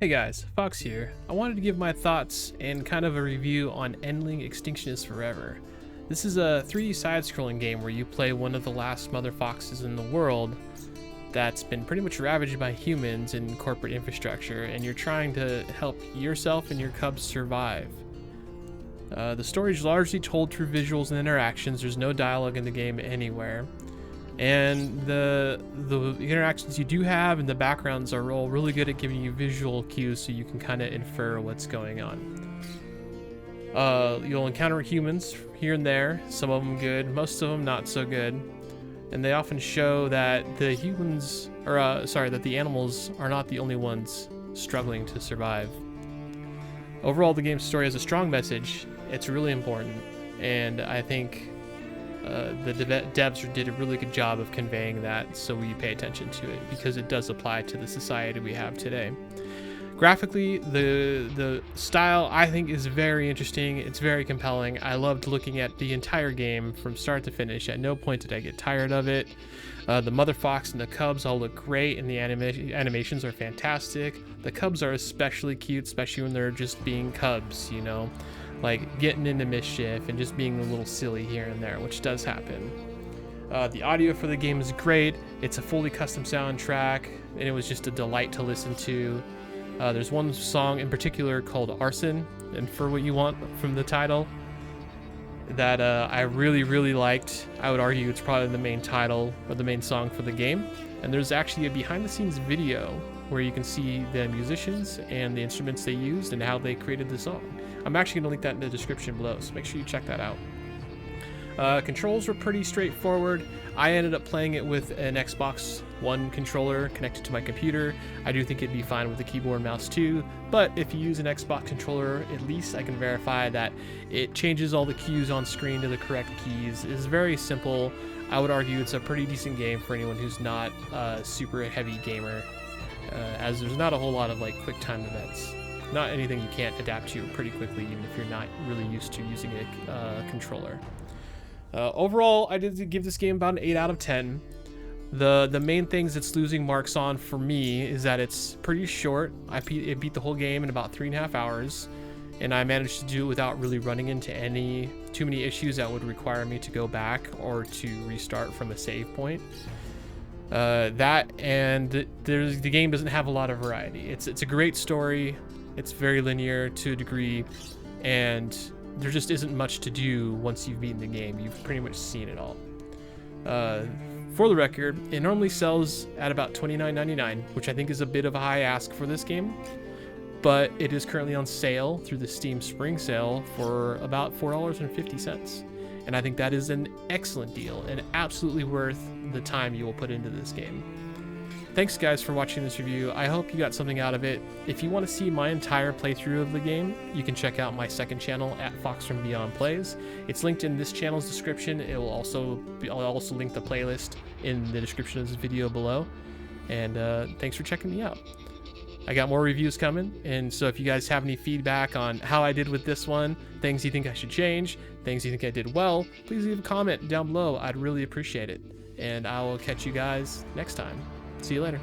Hey guys, Fox here. I wanted to give my thoughts and kind of a review on Endling Extinction is Forever. This is a 3D side-scrolling game where you play one of the last mother foxes in the world that's been pretty much ravaged by humans and corporate infrastructure, and you're trying to help yourself and your cubs survive. The story is largely told through visuals and interactions. There's no dialogue in the game anywhere. And the interactions you do have and the backgrounds are all really good at giving you visual cues so you can kind of infer what's going on. You'll encounter humans here and there, some of them good, most of them not so good. And they often show that the humans, that the animals are not the only ones struggling to survive. Overall, the game's story has a strong message. It's really important, and I think the devs did a really good job of conveying that, so we pay attention to it because it does apply to the society we have today. Graphically, the style I think is very interesting. It's very compelling. I loved looking at the entire game from start to finish. At no point did I get tired of it. The mother fox and the cubs all look great, and the animations are fantastic. The cubs are especially cute, especially when they're just being cubs, you know, like getting into mischief and just being a little silly here and there, which does happen. The audio for the game is great. It's a fully custom soundtrack, and it was just a delight to listen to. There's one song in particular called Arson, and For What You Want from the title, that I really liked. I would argue it's probably the main title or the main song for the game. And there's actually a behind the scenes video where you can see the musicians and the instruments they used and how they created the song. I'm actually going to link that in the description below, so make sure you check that out. Controls were pretty straightforward. I ended up playing it with an Xbox One controller connected to my computer. I do think it'd be fine with a keyboard and mouse too, but if you use an Xbox controller, at least I can verify that it changes all the cues on screen to the correct keys. It's very simple. I would argue it's a pretty decent game for anyone who's not a super heavy gamer, as there's not a whole lot of like quick time events. Not anything you can't adapt to pretty quickly, even if you're not really used to using a controller. Overall, I did give this game about an 8 out of 10. The main things it's losing marks on for me is that it's pretty short. It beat the whole game in about 3.5 hours, and I managed to do it without really running into too many issues that would require me to go back or to restart from a save point. That and the game doesn't have a lot of variety. It's a great story. It's very linear to a degree, and there just isn't much to do once you've beaten the game. You've pretty much seen it all. For the record, it normally sells at about $29.99, which I think is a bit of a high ask for this game, but it is currently on sale through the Steam Spring Sale for about $4.50, and I think that is an excellent deal and absolutely worth the time you will put into this game. Thanks guys for watching this review. I hope you got something out of it. If you want to see my entire playthrough of the game, you can check out my second channel at FoXfromBeyond Plays. It's linked in this channel's description. I'll also link the playlist in the description of this video below. And thanks for checking me out. I got more reviews coming, and so if you guys have any feedback on how I did with this one, things you think I should change, things you think I did well, please leave a comment down below. I'd really appreciate it. And I will catch you guys next time. See you later.